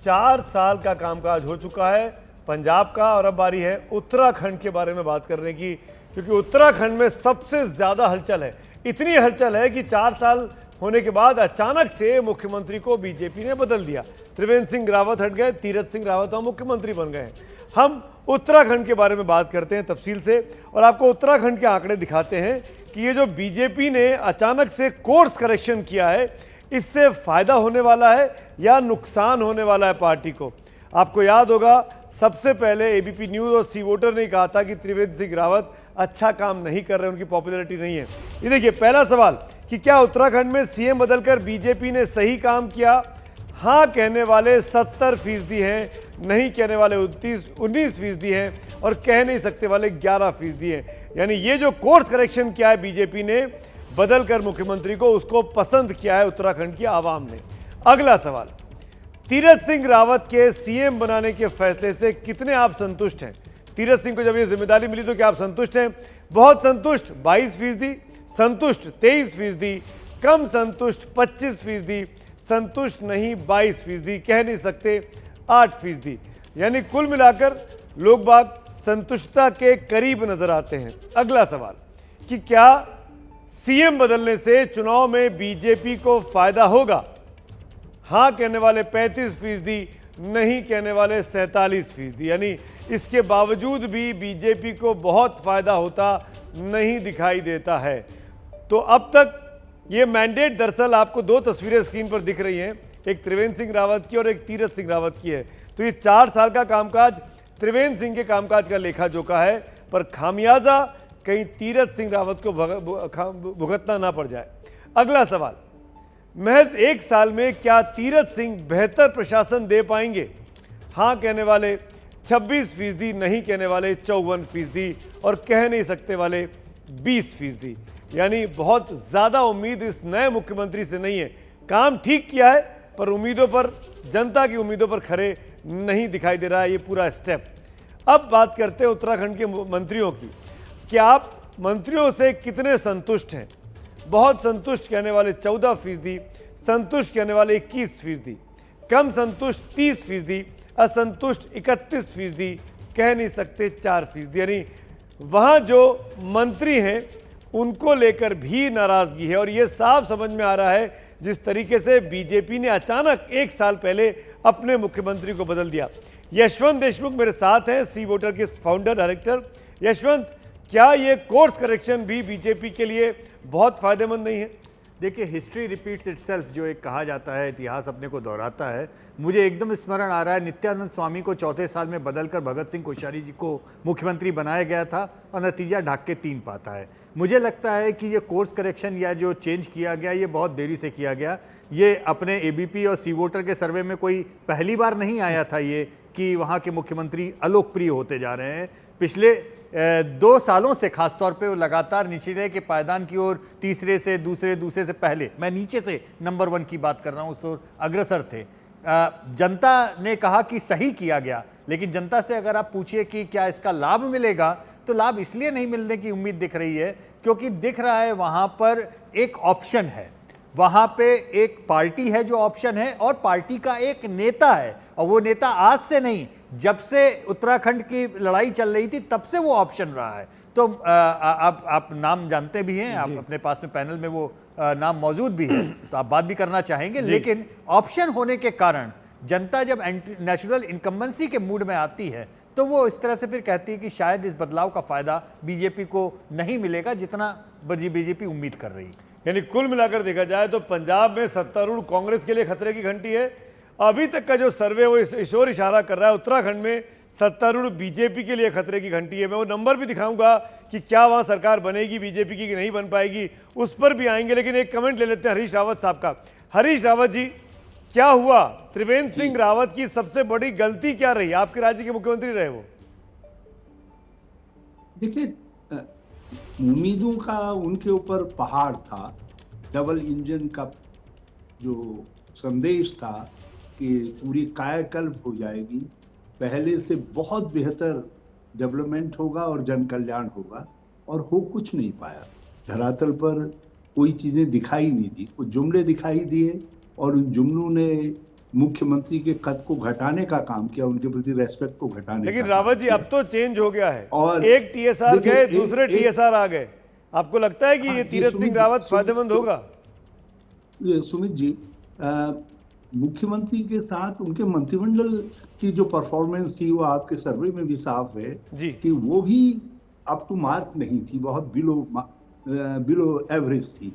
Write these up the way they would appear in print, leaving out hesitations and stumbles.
4 साल का कामकाज हो चुका है पंजाब का, और अब बारी है उत्तराखंड के बारे में बात करने की, क्योंकि उत्तराखंड में सबसे ज्यादा हलचल है। इतनी हलचल है कि 4 साल होने के बाद अचानक से मुख्यमंत्री को बीजेपी ने बदल दिया। त्रिवेंद्र सिंह रावत हट गए, तीरथ सिंह रावत अब मुख्यमंत्री बन गए। हम उत्तराखंड के बारे में बात करते हैं तफसील से, और आपको उत्तराखंड के आंकड़े दिखाते हैं कि ये जो बीजेपी ने अचानक से कोर्स करेक्शन किया है, इससे फायदा होने वाला है या नुकसान होने वाला है पार्टी को। आपको याद होगा सबसे पहले एबीपी न्यूज और सी वोटर ने कहा था कि त्रिवेंद्र सिंह रावत अच्छा काम नहीं कर रहे, उनकी पॉपुलैरिटी नहीं है। ये देखिए पहला सवाल कि क्या उत्तराखंड में सीएम बदलकर बीजेपी ने सही काम किया? हाँ कहने वाले 70% हैं, नहीं कहने वाले 19% हैं, और कह नहीं सकते वाले 11% हैं। यानी ये जो कोर्स करेक्शन किया है बीजेपी ने बदलकर मुख्यमंत्री को, उसको पसंद किया है उत्तराखंड की आवाम ने। अगला सवाल, तीरथ सिंह रावत के सीएम बनाने के फैसले से कितने आप संतुष्ट हैं? तीरथ सिंह को जब ये जिम्मेदारी मिली तो क्या आप संतुष्ट हैं? बहुत संतुष्ट 22%, संतुष्ट 23%, कम संतुष्ट 25%, संतुष्ट नहीं 22%, कह नहीं सकते 8%। यानी कुल मिलाकर लोग बाग संतुष्टता के करीब नजर आते हैं। अगला सवाल कि क्या सीएम बदलने से चुनाव में बीजेपी को फायदा होगा? हाँ कहने वाले 35%, नहीं कहने वाले 47%। यानी इसके बावजूद भी बीजेपी को बहुत फायदा होता नहीं दिखाई देता है। तो अब तक ये मैंडेट दरअसल आपको 2 तस्वीरें स्क्रीन पर दिख रही हैं, एक त्रिवेंद्र सिंह रावत की और एक तीरथ सिंह रावत की है। तो ये 4 साल का कामकाज त्रिवेंद्र सिंह के कामकाज का लेखा जोखा है, पर खामियाजा कहीं तीरथ सिंह रावत को भुगतना ना पड़ जाए। अगला सवाल, महज 1 साल में क्या तीरथ सिंह बेहतर प्रशासन दे पाएंगे? हाँ कहने वाले 26%, नहीं कहने वाले 54%, और कह नहीं सकते वाले 20%। यानी बहुत ज़्यादा उम्मीद इस नए मुख्यमंत्री से नहीं है। काम ठीक किया है, पर उम्मीदों पर, जनता की उम्मीदों पर खरे नहीं दिखाई दे रहा है ये पूरा स्टेप। अब बात करते हैं उत्तराखंड के मंत्रियों की। क्या आप मंत्रियों से कितने संतुष्ट हैं? बहुत संतुष्ट कहने वाले 14%, संतुष्ट कहने वाले 21%, कम संतुष्ट 30%, असंतुष्ट 31%, कह नहीं सकते 4%। यानी वहाँ जो मंत्री हैं उनको लेकर भी नाराजगी है, और ये साफ समझ में आ रहा है जिस तरीके से बीजेपी ने अचानक 1 साल पहले अपने मुख्यमंत्री को बदल दिया। यशवंत देशमुख मेरे साथ हैं, सी वोटर के फाउंडर डायरेक्टर। यशवंत, क्या ये कोर्स करेक्शन भी बीजेपी के लिए बहुत फायदेमंद नहीं है? देखिए, हिस्ट्री रिपीट्स इटसेल्फ जो एक कहा जाता है, इतिहास अपने को दोहराता है। मुझे एकदम स्मरण आ रहा है नित्यानंद स्वामी को 4थे साल में बदलकर भगत सिंह कोश्यारी जी को मुख्यमंत्री बनाया गया था, और नतीजा ढाक के 3 पाता है। मुझे लगता है कि ये कोर्स करेक्शन या जो चेंज किया गया, ये बहुत देरी से किया गया। ये अपने एबीपी और सी वोटर के सर्वे में कोई पहली बार नहीं आया था ये कि वहाँ के मुख्यमंत्री अलोकप्रिय होते जा रहे हैं। पिछले 2 सालों से खासतौर पे वो लगातार निचले के पायदान की ओर, तीसरे से दूसरे से पहले, मैं नीचे से नंबर 1 की बात कर रहा हूँ, उस तो अग्रसर थे। जनता ने कहा कि सही किया गया, लेकिन जनता से अगर आप पूछिए कि क्या इसका लाभ मिलेगा, तो लाभ इसलिए नहीं मिलने की उम्मीद दिख रही है क्योंकि दिख रहा है वहाँ पर एक ऑप्शन है, वहाँ पे एक पार्टी है जो ऑप्शन है, और पार्टी का एक नेता है, और वो नेता आज से नहीं, जब से उत्तराखंड की लड़ाई चल रही थी तब से वो ऑप्शन रहा है। तो आप नाम जानते भी हैं, आप अपने पास में पैनल में वो नाम मौजूद भी है, तो आप बात भी करना चाहेंगे। लेकिन ऑप्शन होने के कारण जनता जब नेचुरल इनकम्बेंसी के मूड में आती है, तो वो इस तरह से फिर कहती है कि शायद इस बदलाव का फायदा बीजेपी को नहीं मिलेगा जितना बीजेपी उम्मीद कर रही है। यानी कुल मिलाकर देखा जाए तो पंजाब में सत्तारूढ़ कांग्रेस के लिए खतरे की घंटी है। अभी तक का जो सर्वे वो इस ओर इशारा कर रहा है, उत्तराखंड में सत्तारूढ़ बीजेपी के लिए खतरे की घंटी है। मैं वो नंबर भी दिखाऊंगा कि क्या वहां सरकार बनेगी बीजेपी की कि नहीं बन पाएगी, उस पर भी आएंगे। लेकिन एक कमेंट ले लेते हैं हरीश रावत साहब का। हरीश रावत जी, क्या हुआ? त्रिवेंद्र सिंह रावत की सबसे बड़ी गलती क्या रही? आपके राज्य के मुख्यमंत्री रहे वो। देखिए, उम्मीदों का उनके ऊपर पहाड़ था। डबल इंजन का जो संदेश था कि पूरी कायाकल्प हो जाएगी, पहले से बहुत बेहतर डेवलपमेंट होगा और जन कल्याण होगा, और हो कुछ नहीं पाया। धरातल पर कोई चीजें दिखाई नहीं दी, कुछ जुमले दिखाई दिए, और उन जुमलों ने मुख्यमंत्री के कद को घटाने का काम किया, उनके प्रति रेस्पेक्ट को घटाने लेकिन का रावत काम जी किया। अब तो चेंज हो गया है, और एक टीएसआर देखिए, गए, एक- दूसरे एक- टीएसआर आ गए। आपको लगता है कि हाँ, ये ये तीरथ सुमित सिंह जी- रावत सुमित- फायदेमंद होगा? ये सुमित जी, मुख्यमंत्री के साथ उनके मंत्रिमंडल की जो परफॉर्मेंस थी वो आपके सर्वे में भी साफ है जी। कि वो भी अप टू मार्क नहीं थी, बहुत बिलो एवरेज थी।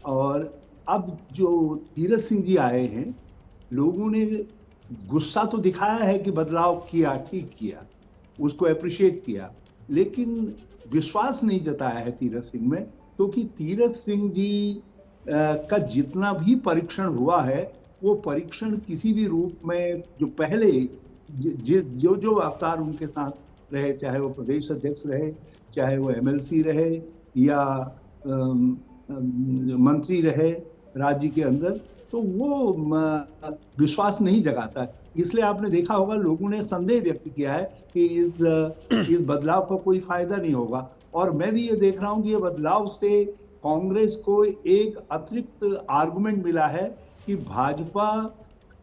और अब जो तीरथ सिंह जी आए हैं, लोगों ने गुस्सा तो दिखाया है कि बदलाव किया, ठीक किया, उसको अप्रिशिएट किया, लेकिन विश्वास नहीं जताया है तीरथ सिंह में, क्योंकि तीरथ सिंह जी का जितना भी परीक्षण हुआ है वो परीक्षण किसी भी रूप में जो पहले जो अवतार उनके साथ रहे, चाहे वो प्रदेश अध्यक्ष रहे, चाहे वो एमएलसी रहे या मंत्री रहे राज्य के अंदर, तो वो विश्वास नहीं जगाता है। इसलिए आपने देखा होगा लोगों ने संदेह व्यक्त किया है कि इस बदलाव का कोई फायदा नहीं होगा। और मैं भी ये देख रहा हूं कि ये बदलाव से कांग्रेस को एक अतिरिक्त आर्गुमेंट मिला है कि भाजपा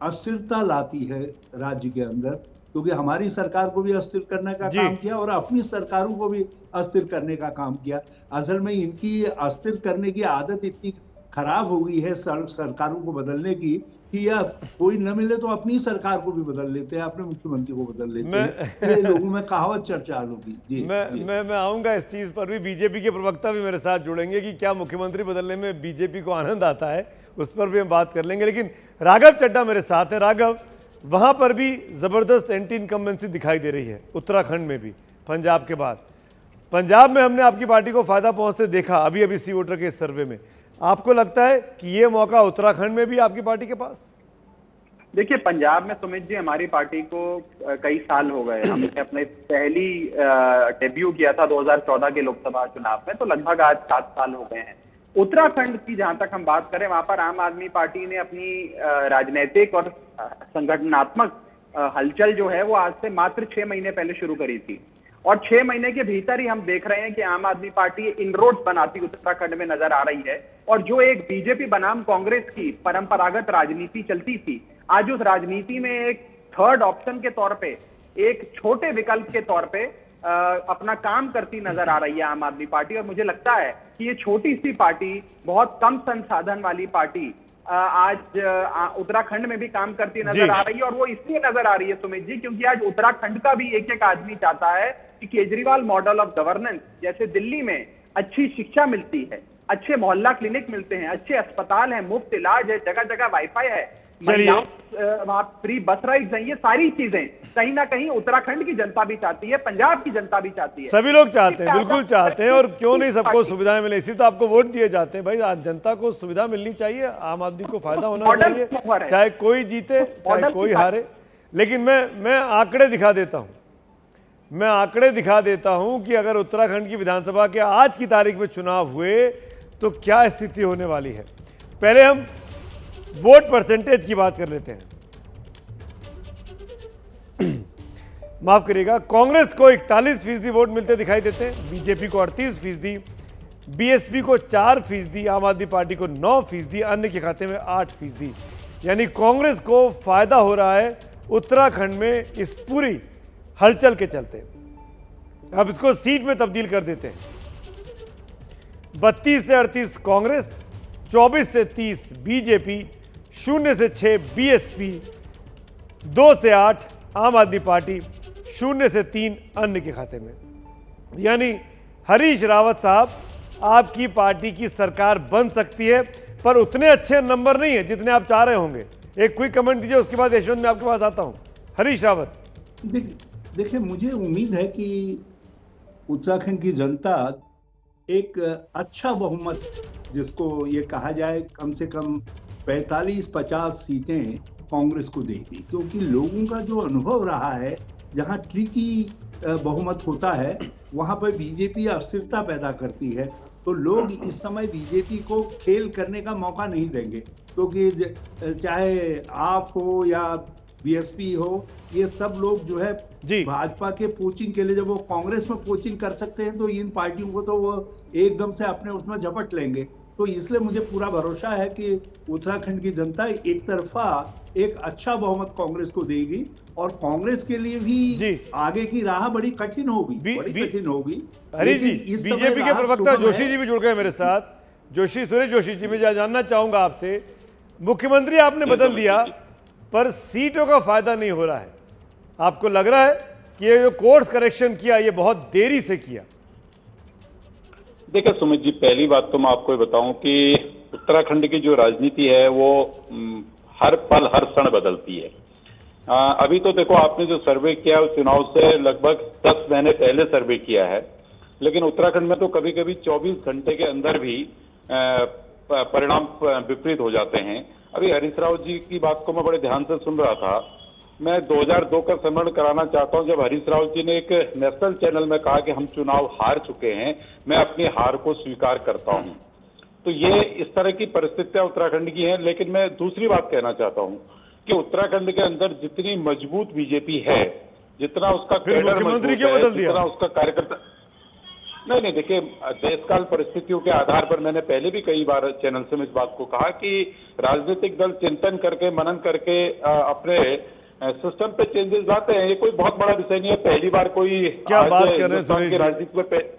अस्थिरता लाती है राज्य के अंदर, क्योंकि हमारी सरकार को भी अस्थिर करने का काम किया और अपनी सरकारों को भी अस्थिर करने का काम किया। असल में इनकी अस्थिर करने की आदत इतनी खराब हो गई है सरकारों को बदलने की कि या कोई न मिले तो अपनी सरकार को भी बदल लेते हैं, अपने मुख्यमंत्री को बदल लेते हैं। ये लोगों में कहावत चर्चा होगी। जी, मैं आऊंगा इस चीज पर भी। बीजेपी के प्रवक्ता भी मेरे साथ जुड़ेंगे कि क्या मुख्यमंत्री बदलने में बीजेपी को आनंद आता है, उस पर भी हम बात कर लेंगे। लेकिन राघव चड्ढा मेरे साथ है। राघव, वहां पर भी जबरदस्त एंटी इनकम्बेंसी दिखाई दे रही है, उत्तराखंड में भी, पंजाब के बाद। पंजाब में हमने आपकी पार्टी को फायदा पहुंचते देखा अभी अभी सी वोटर के सर्वे में। आपको लगता है कि ये मौका उत्तराखंड में भी आपकी पार्टी के पास? देखिए, पंजाब में सुमित जी हमारी पार्टी को कई साल हो गए। हमने अपने पहली डेब्यू किया था 2014 के लोकसभा चुनाव में, तो लगभग आज 7 साल हो गए हैं। उत्तराखंड की जहां तक हम बात करें, वहां पर आम आदमी पार्टी ने अपनी राजनीतिक और संगठनात्मक हलचल जो है वो आज से मात्र 6 महीने पहले शुरू करी थी। और 6 महीने के भीतर ही हम देख रहे हैं कि आम आदमी पार्टी इनरोड्स बनाती उत्तराखंड में नजर आ रही है। और जो एक बीजेपी बनाम कांग्रेस की परंपरागत राजनीति चलती थी, आज उस राजनीति में एक थर्ड ऑप्शन के तौर पे, एक छोटे विकल्प के तौर पे अपना काम करती नजर आ रही है आम आदमी पार्टी। और मुझे लगता है कि ये छोटी सी पार्टी, बहुत कम संसाधन वाली पार्टी आज उत्तराखंड में भी काम करती नजर आ रही है। और वो इसलिए नजर आ रही है सुमित जी, क्योंकि आज उत्तराखंड का भी एक एक आदमी चाहता है कि केजरीवाल मॉडल ऑफ गवर्नेंस, जैसे दिल्ली में अच्छी शिक्षा मिलती है, अच्छे मोहल्ला क्लिनिक मिलते हैं, अच्छे अस्पताल हैं, मुफ्त इलाज है, जगह जगह वाईफाई है, वहां फ्री बस राइड्स हैं, ये सारी चीजें कहीं ना कहीं उत्तराखंड की जनता भी चाहती है, पंजाब की जनता भी चाहती है, सभी लोग चाहते हैं, बिल्कुल चाहते हैं। और क्यों नहीं सबको सुविधाएं मिले, इसी तो आपको वोट दिए जाते हैं भाई। जनता को सुविधा मिलनी चाहिए, आम आदमी को फायदा होना चाहिए, चाहे कोई जीते चाहे कोई हारे। लेकिन मैं आंकड़े दिखा देता हूं कि अगर उत्तराखंड की विधानसभा के आज की तारीख में चुनाव हुए तो क्या स्थिति होने वाली है। पहले हम वोट परसेंटेज की बात कर लेते हैं। माफ करिएगा, कांग्रेस को 41% वोट मिलते दिखाई देते हैं, बीजेपी को 38%, बीएसपी को 4%, आम आदमी पार्टी को 9%, अन्य के खाते में 8%। यानी कांग्रेस को फायदा हो रहा है उत्तराखंड में इस पूरी हलचल के चलते। अब इसको सीट में तब्दील कर देते हैं। 32 से 38 कांग्रेस, 24 से 30 बीजेपी, 0 से 6 बीएसपी, 2 से 8 आम आदमी पार्टी, 0 से 3 अन्य के खाते में। यानी हरीश रावत साहब, आपकी पार्टी की सरकार बन सकती है, पर उतने अच्छे नंबर नहीं है जितने आप चाह रहे होंगे। एक क्विक कमेंट दीजिए, उसके बाद यशवंत मैं आपके पास आता हूं। हरीश रावत। देखिए, मुझे उम्मीद है कि उत्तराखंड की जनता एक अच्छा बहुमत, जिसको ये कहा जाए कम से कम 45-50 सीटें कांग्रेस को देगी, क्योंकि लोगों का जो अनुभव रहा है, जहां ट्रिकी बहुमत होता है वहां पर बीजेपी अस्थिरता पैदा करती है। तो लोग इस समय बीजेपी को खेल करने का मौका नहीं देंगे, क्योंकि चाहे आप हो या बीएसपी हो, ये सब लोग जो है भाजपा के पोचिंग के लिए, जब वो कांग्रेस में पोचिंग कर सकते हैं तो इन पार्टियों को तो वो एकदम से अपने उसमें झपट लेंगे। तो इसलिए मुझे पूरा भरोसा है कि उत्तराखंड की जनता एक तरफा एक अच्छा बहुमत कांग्रेस को देगी और कांग्रेस के लिए भी जी। आगे की राह बड़ी कठिन होगी, कठिन होगी। हरीश जी, लेकिन इस समय बीजेपी के राह प्रवक्ता सुगम जोशी है। जी भी जुड़ गए मेरे साथ। सुरेश जोशी जी, मैं जानना चाहूंगा आपसे, मुख्यमंत्री आपने बदल दिया पर सीटों का फायदा नहीं हो रहा है। आपको लग रहा है कि ये जो कोर्स करेक्शन किया ये बहुत देरी से किया? देखिए सुमित जी, पहली बात तो मैं आपको ये बताऊं कि उत्तराखंड की जो राजनीति है वो हर पल हर क्षण बदलती है। अभी तो देखो, आपने जो सर्वे किया उस चुनाव से लगभग 10 महीने पहले सर्वे किया है, लेकिन उत्तराखंड में तो कभी कभी 24 घंटे के अंदर भी परिणाम विपरीत हो जाते हैं। अभी हरीश रावत जी की बात को मैं बड़े ध्यान से सुन रहा था। मैं 2002 का स्मरण कराना चाहता हूं, जब हरीश रावत जी ने एक नेशनल चैनल में कहा कि हम चुनाव हार चुके हैं, मैं अपनी हार को स्वीकार करता हूं। तो ये इस तरह की परिस्थितियां उत्तराखंड की हैं। लेकिन मैं दूसरी बात कहना चाहता हूं कि उत्तराखंड के अंदर जितनी मजबूत बीजेपी है, जितना उसका कैडर मुख्यमंत्री क्यों मजबूत बदल है, दिया? जितना उसका कार्यकर्ता, नहीं, देखिए, देशकाल परिस्थितियों के आधार पर मैंने पहले भी कई बार चैनल से इस बात को कहा कि राजनीतिक दल चिंतन करके, मनन करके अपने सिस्टम पे चेंजेस लाते हैं। ये कोई बहुत बड़ा विषय नहीं है। पहली बार कोई क्या बात कर रहे हैं सुरेश जी? राजनीति में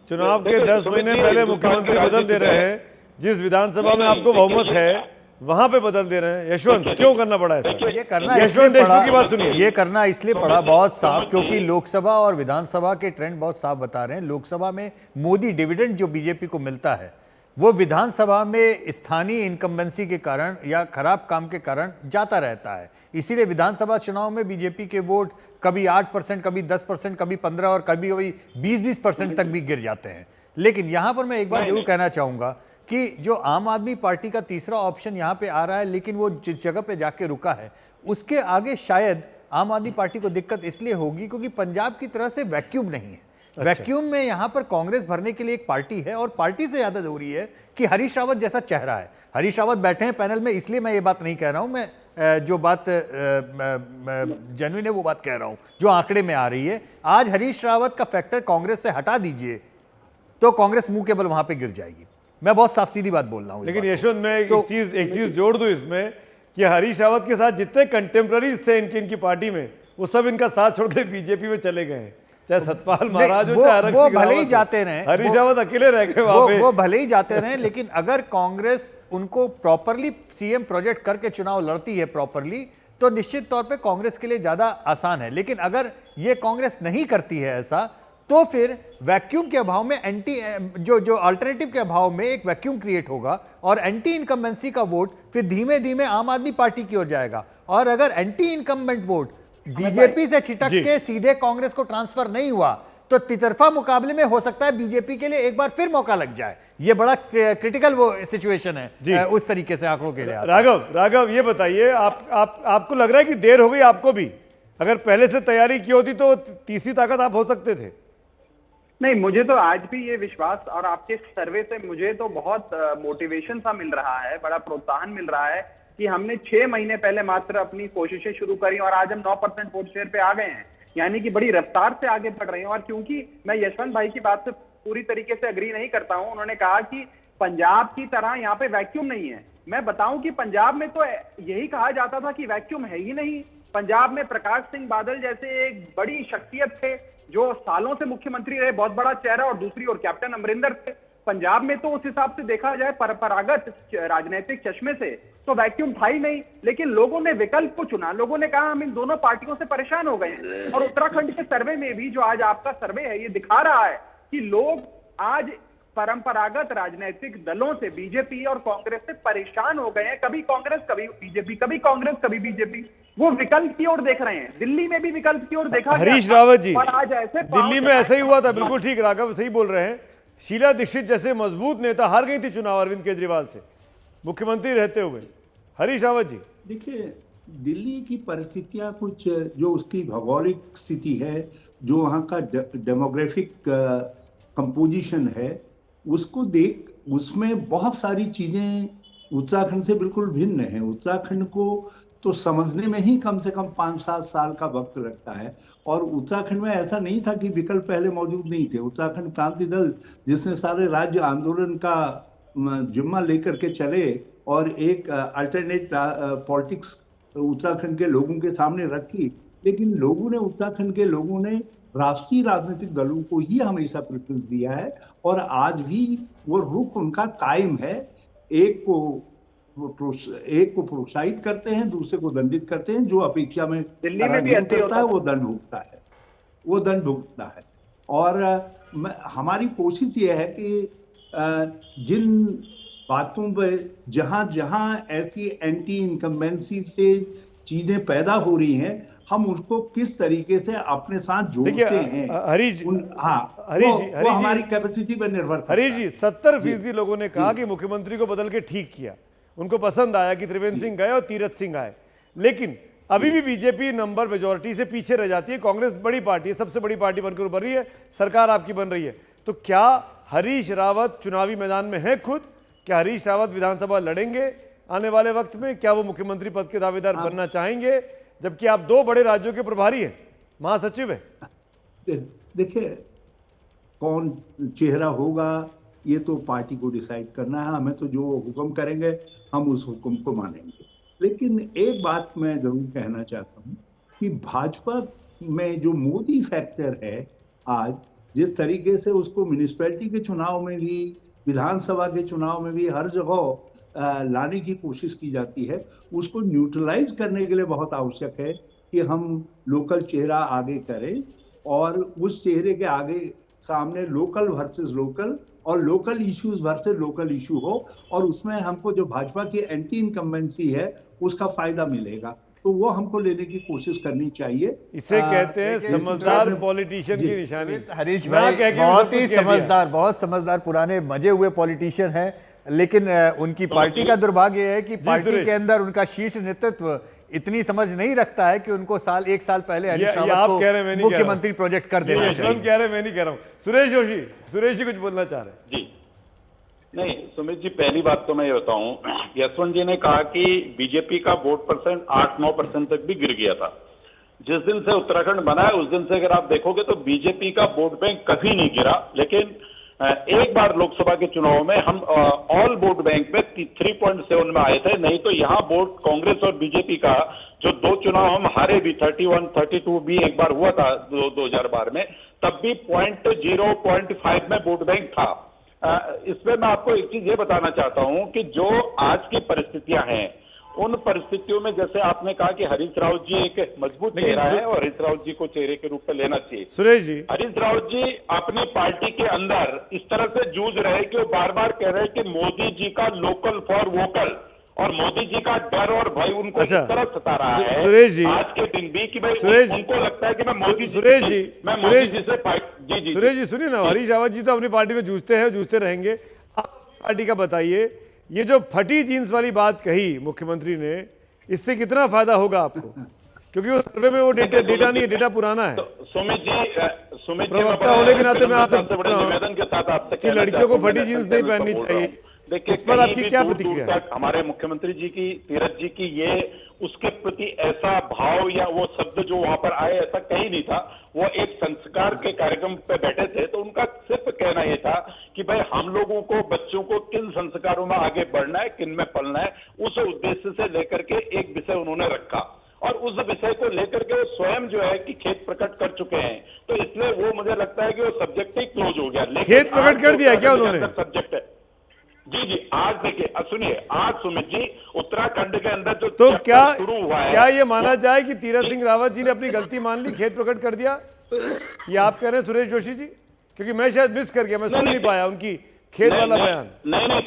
चुनाव के 10 महीने पहले मुख्यमंत्री बदल दे रहे हैं, जिस विधानसभा में आपको बहुमत है वहां पे बदल दे रहे हैं। यशवंत, क्यों करना पड़ा ऐसा? ये करना यशवंत देशमुख की बात सुनिए। ये करना इसलिए पड़ा बहुत साफ, क्योंकि लोकसभा और विधानसभा के ट्रेंड बहुत साफ बता रहे हैं। लोकसभा में मोदी डिविडेंड जो बीजेपी को मिलता है वो विधानसभा में स्थानीय इनकम्बेंसी के कारण या खराब काम के कारण जाता रहता है। इसीलिए विधानसभा चुनाव में बीजेपी के वोट कभी 8%, कभी 10%, कभी 15% और कभी कभी 20% तक भी गिर जाते हैं। लेकिन यहां पर मैं एक बात जरूर कहना चाहूंगा कि जो आम आदमी पार्टी का तीसरा ऑप्शन यहां पे आ रहा है, लेकिन वो जिस जगह पे जाके रुका है उसके आगे शायद आम आदमी पार्टी को दिक्कत इसलिए होगी क्योंकि पंजाब की तरह से वैक्यूम नहीं है। वैक्यूम में यहां पर कांग्रेस भरने के लिए एक पार्टी है और पार्टी से ज्यादा जरूरी है कि हरीश रावत जैसा चेहरा है। हरीश रावत बैठे हैं पैनल में, इसलिए मैं ये बात नहीं कह रहा हूं। मैं जो बात जेन्युइन है वो बात कह रहा हूं जो आंकड़े में आ रही है। आज हरीश रावत का फैक्टर कांग्रेस से हटा दीजिए तो कांग्रेस मुंह के बल वहां पे गिर जाएगी। मैं बहुत साफ सीधी बात बोल रहा हूं। लेकिन यशवंत, मैं एक चीज जोड़ दूं इसमें कि हरीश रावत के साथ जितने कंटेम्प्रेरीज थे इनकी पार्टी में, वो सब इनका साथ छोड़ के बीजेपी में चले गए हैं। चाहे सतपाल महाराज हो, चाहे वो भले ही जाते रहे, हरीश रावत अकेले रह गए वहां पे। वो भले ही जाते रहे, लेकिन अगर कांग्रेस उनको प्रॉपरली सीएम प्रोजेक्ट करके चुनाव लड़ती है प्रॉपरली, तो निश्चित तौर पे कांग्रेस के लिए ज्यादा आसान है। लेकिन अगर ये कांग्रेस नहीं करती है ऐसा, तो फिर वैक्यूम के अभाव में जो अल्टरनेटिव के अभाव में एक वैक्यूम क्रिएट होगा और एंटी इनकम्बेंसी का वोट फिर धीमे धीमे आम आदमी पार्टी की ओर जाएगा। और अगर एंटी इनकम्बेंट वोट बीजेपी से छिटक के सीधे कांग्रेस को ट्रांसफर नहीं हुआ तो तितरफा मुकाबले में हो सकता है बीजेपी के लिए एक बार फिर मौका लग जाए। ये बड़ा क्रिटिकल वो सिचुएशन है उस तरीके से आंकड़ों के लिए। राघव, ये बताइए, आपको लग रहा है कि देर हो गई आपको भी? अगर पहले से तैयारी की होती तो तीसरी ताकत आप हो सकते थे। नहीं, मुझे तो आज भी ये विश्वास और आपके सर्वे से मुझे तो बहुत मोटिवेशन सा मिल रहा है, बड़ा प्रोत्साहन मिल रहा है कि हमने 6 महीने पहले मात्र अपनी कोशिशें शुरू करी और आज हम 9% वोट शेयर पे आ गए हैं। यानी कि बड़ी रफ्तार से आगे बढ़ रहे हैं। और क्योंकि मैं यशवंत भाई की बात से पूरी तरीके से अग्री नहीं करता हूं, उन्होंने कहा कि पंजाब की तरह यहाँ पे वैक्यूम नहीं है। मैं बताऊं कि पंजाब में तो यही कहा जाता था कि वैक्यूम है ही नहीं। पंजाब में प्रकाश सिंह बादल जैसे एक बड़ी शख्सियत थे जो सालों से मुख्यमंत्री रहे, बहुत बड़ा चेहरा, और दूसरी ओर कैप्टन अमरिंदर थे। पंजाब में तो उस हिसाब से देखा जाए परंपरागत राजनीतिक चश्मे से तो वैक्यूम था ही नहीं। लेकिन लोगों ने विकल्प को चुना। लोगों ने कहा हम इन दोनों पार्टियों से परेशान हो गए हैं। और उत्तराखंड के सर्वे में भी जो आज आपका सर्वे है ये दिखा रहा है कि लोग आज परंपरागत राजनीतिक दलों से, बीजेपी और कांग्रेस से परेशान हो गए हैं। कभी कांग्रेस, कभी बीजेपी, कभी कांग्रेस, कभी बीजेपी। वो विकल्प की ओर देख रहे हैं। दिल्ली में भी विकल्प की ओर देखा हरीश रावत जी, और आज ऐसे दिल्ली में ऐसा ही हुआ था। बिल्कुल ठीक, राघव सही बोल रहे हैं। शीला दीक्षित जैसे मजबूत नेता हार गई थी चुनाव अरविंद केजरीवाल से मुख्यमंत्री रहते हुए। हरीश रावत जी, देखिए, दिल्ली की परिस्थितियां कुछ, जो उसकी भौगोलिक स्थिति है, जो वहाँ का डेमोग्राफिक कंपोजिशन है, उसको देख उसमें बहुत सारी चीजें उत्तराखंड से बिल्कुल भिन्न है। उत्तराखंड को तो समझने में ही कम से कम 5-7 साल का वक्त लगता है। और उत्तराखंड में ऐसा नहीं था कि विकल्प पहले मौजूद नहीं थे। उत्तराखंड क्रांति दल जिसने सारे राज्य आंदोलन का जिम्मा लेकर के चले और एक अल्टरनेट पॉलिटिक्स उत्तराखंड के लोगों के सामने रखी, लेकिन उत्तराखंड के लोगों ने राष्ट्रीय राजनीतिक दलों को ही हमेशा प्रेफरेंस दिया है और आज भी वो रुख उनका कायम है। एक को प्रोत्साहित करते हैं, दूसरे को दंडित करते हैं। जो अपेक्षा में दिल्ली में भी ऐसे करता है वो दंड भुगतता है। और हमारी कोशिश ये है कि जिन बातों पे जहां जहां ऐसी एंटी इनकम्बेंसी से चीजें पैदा हो रही हैं, हम उसको किस तरीके से अपने साथ जोड़ते हैं। हरीश जी, वो हमारी कैपेसिटी पर निर्भर करता है। हरीश जी, 70% लोगों ने कहा कि मुख्यमंत्री को बदल के ठीक किया, उनको पसंद आया कि त्रिवेंद्र सिंह गए और तीरथ सिंह आए। लेकिन अभी भी बीजेपी नंबर मेजोरिटी से पीछे रह जाती है। कांग्रेस बड़ी पार्टी है, सबसे बड़ी पार्टी बनकर उभर रही है, सरकार आपकी बन रही है। तो क्या हरीश रावत चुनावी मैदान में है खुद? क्या हरीश रावत विधानसभा लड़ेंगे आने वाले वक्त में? क्या वो मुख्यमंत्री पद के दावेदार बनना चाहेंगे, जबकि आप 2 बड़े राज्यों के प्रभारी हैं, महासचिव हैं? देखिए, कौन चेहरा होगा ये तो पार्टी को डिसाइड करना है। हमें तो जो हुक्म करेंगे हम उस हुक्म को मानेंगे। लेकिन एक बात मैं जरूर कहना चाहता हूँ कि भाजपा में जो मोदी फैक्टर है, आज जिस तरीके से उसको म्युनिसिपैलिटी के चुनाव में भी, विधानसभा के चुनाव में भी हर जगह लाने की कोशिश की जाती है, उसको न्यूट्रलाइज करने के लिए बहुत आवश्यक है कि हम लोकल चेहरा आगे करें और उस चेहरे के आगे सामने लोकल वर्सेस लोकल और local issues versus local issue हो, और उसमें हमको जो भाजपा की एंटी इनकम्बेंसी है उसका फायदा मिलेगा, तो वो हमको लेने की कोशिश करनी चाहिए। इसे कहते हैं समझदार पॉलिटिशियन की निशानी। हरीश भाई बहुत ही समझदार, बहुत समझदार, पुराने मजे हुए पॉलिटिशियन हैं, लेकिन उनकी पार्टी का दुर्भाग्य है कि पार्टी के अंदर उनका शीर्ष नेतृत्व इतनी समझ नहीं रखता है कि उनको एक साल पहले हरीश रावत को मुख्यमंत्री प्रोजेक्ट कर देना चाहिए। कह रहे, मैं नहीं कह रहा हूं। सुरेश जी कुछ बोलना चाह रहे हैं? जी नहीं सुमित जी, पहली बात तो मैं ये बताऊं, यशवंत जी ने कहा कि बीजेपी का वोट परसेंट 8-9% तक भी गिर गया था। जिस दिन से उत्तराखंड बना है उस दिन से अगर आप देखोगे तो बीजेपी का वोट बैंक कभी नहीं गिरा। लेकिन एक बार लोकसभा के चुनाव में हम ऑल वोट बैंक में 3.7 में आए थे, नहीं तो यहाँ वोट कांग्रेस और बीजेपी का जो 2 चुनाव हम हारे भी, 31, 32 भी एक बार हुआ था 2012 में, तब भी 0.5 में वोट बैंक था। इसमें मैं आपको एक चीज ये बताना चाहता हूं कि जो आज की परिस्थितियां हैं, उन परिस्थितियों में जैसे आपने कहा कि हरीश रावत जी एक मजबूत चेहरा है और हरीश रावत जी को चेहरे के रूप में लेना चाहिए। सुरेश जी, हरीश रावत जी अपनी पार्टी के अंदर इस तरह से जूझ रहे कि वो बार बार कह रहे हैं कि मोदी जी का लोकल फॉर वोकल, और मोदी जी का डर और भय उनको इस तरह सता रहा है सुरेश जी, आज के दिन भी कि भाई उनको लगता है कि मैं मोदी जी से जी सुरेश जी सुनिए ना, हरीश रावत जी तो अपनी पार्टी में जूझते हैं, जूझते रहेंगे। आप पार्टी का बताइए, ये जो फटी जीन्स वाली बात कही मुख्यमंत्री ने, इससे कितना फायदा होगा आपको? क्योंकि वो सर्वे में वो डेटा नहीं है, डेटा पुराना है। सुमित जी प्रवक्ता होने के नाते मैं आपसे निवेदन के साथ आपसे कि लड़कियों को फटी जीन्स नहीं पहननी चाहिए, इस पर आपकी क्या प्रतिक्रिया है? हमारे मुख्यमंत्री जी की, तीरथ जी की, ये उसके प्रति ऐसा भाव या वो शब्द जो वहां पर आए ऐसा कहीं नहीं था। वो एक संस्कार के कार्यक्रम पे बैठे थे, तो उनका सिर्फ कहना ये था कि भाई हम लोगों को, बच्चों को किन संस्कारों में आगे बढ़ना है, किन में पलना है, उस उद्देश्य से लेकर के एक विषय उन्होंने रखा और उस विषय को लेकर के वो स्वयं जो है कि खेत प्रकट कर चुके हैं। तो इसलिए वो मुझे लगता है कि वो सब्जेक्ट ही क्लोज हो गया। खेत प्रकट कर दिया क्या उन्होंने? सब्जेक्ट है जी, आज देखिए, सुनिए, आज सुमित जी उत्तराखंड के अंदर जो तो क्या शुरू हुआ है, क्या ये माना जाए कि तीरथ सिंह रावत जी ने अपनी गलती मान ली, खेत प्रकट कर दिया? ये आप कह रहे हैं सुरेश जोशी जी? क्योंकि मैं शायद मिस कर गया, मैं सुन नहीं पाया उनकी खेत वाला बयान। नहीं,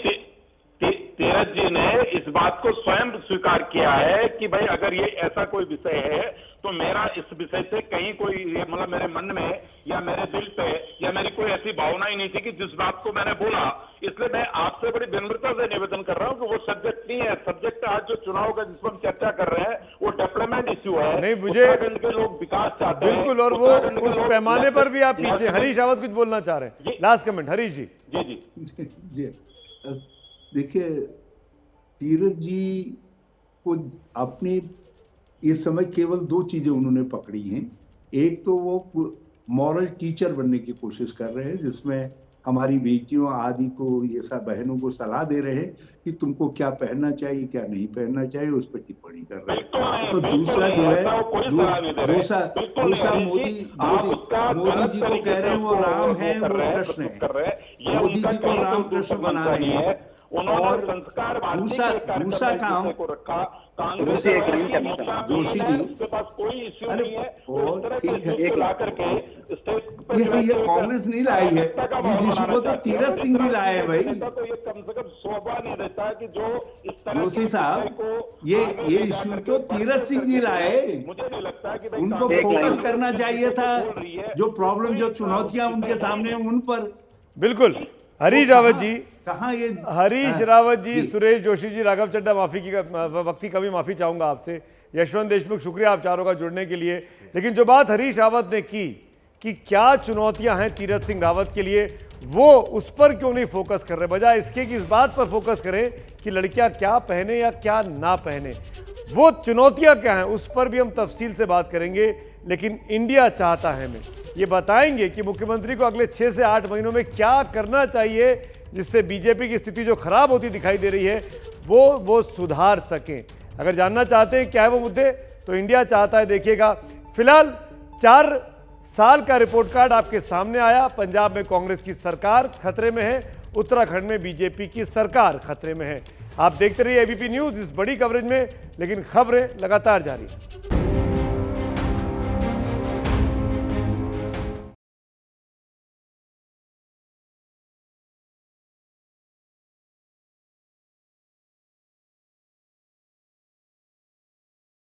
तीरथ जी ने इस बात को स्वयं स्वीकार किया है कि भाई अगर ये ऐसा कोई विषय है तो मेरा इस विषय से कहीं कोई मतलब मेरे मन में या मेरे दिल पे या मेरी कोई ऐसी भावना ही नहीं थी कि जिस बात को मैंने बोला। इसलिए मैं आपसे बड़ी विनम्रता से निवेदन कर रहा हूं कि वो सब्जेक्ट नहीं है। सब्जेक्ट आज जो चुनाव का जिस पर हम चर्चा कर रहे हैं वो डेवलपमेंट इश्यू है। नहीं, मुझे उत्तराखंड के लोग विकास चाहते हैं बिल्कुल, और वो उस पैमाने पर भी आप पीछे। हरीश रावत कुछ बोलना चाह रहे हैं, लास्ट कमेंट हरीश जी। जी देखिए, तीरथ जी को अपने इस समय केवल 2 चीजें उन्होंने पकड़ी हैं। एक तो वो मॉरल टीचर बनने की कोशिश कर रहे हैं, जिसमें हमारी बेटियों आदि को, ये सब बहनों को सलाह दे रहे हैं कि तुमको क्या पहनना चाहिए क्या नहीं पहनना चाहिए, उस पर टिप्पणी कर रहे हैं। तो दूसरा जो है दूसरा मोदी जी को कह रहे हैं वो राम है, वो कृष्ण है। मोदी जी को राम कृष्ण बना रहे हैं। और दूसरा काम जोशी जी, अरे और ठीक है, ये कांग्रेस नहीं लाई है, इस इशू को तो तीरथ सिंह जी लाए हैं भाई। जोशी साहब, ये इशू तो तीरथ सिंह जी लाए, उनको फोकस करना चाहिए था जो प्रॉब्लम, जो चुनौतियां उनके सामने उन पर। बिल्कुल। हरीश रावत जी, कहाँ ये हरीश रावत जी, सुरेश जोशी जी, राघव चड्ढा, माफी की वक्त की कभी माफी चाहूंगा आपसे, यशवंत देशमुख, शुक्रिया आप चारों का जुड़ने के लिए। लेकिन जो बात हरीश रावत ने की कि क्या चुनौतियां हैं तीरथ सिंह रावत के लिए, वो उस पर क्यों नहीं फोकस कर रहे, बजाय इसके कि इस बात पर फोकस करें कि लड़कियां क्या पहने या क्या ना पहने। वो चुनौतियां क्या हैं उस पर भी हम तफसील से बात करेंगे। लेकिन इंडिया चाहता है, हमें ये बताएंगे कि मुख्यमंत्री को अगले 6 से 8 महीनों में क्या करना चाहिए जिससे बीजेपी की स्थिति जो खराब होती दिखाई दे रही है वो सुधार सकें। अगर जानना चाहते हैं क्या है वो मुद्दे, तो इंडिया चाहता है। देखिएगा, फिलहाल 4 साल का रिपोर्ट कार्ड आपके सामने आया। पंजाब में कांग्रेस की सरकार खतरे में है, उत्तराखंड में बीजेपी की सरकार खतरे में है। आप देखते रहिए एबीपी न्यूज़ इस बड़ी कवरेज में, लेकिन खबरें लगातार जारी हैं।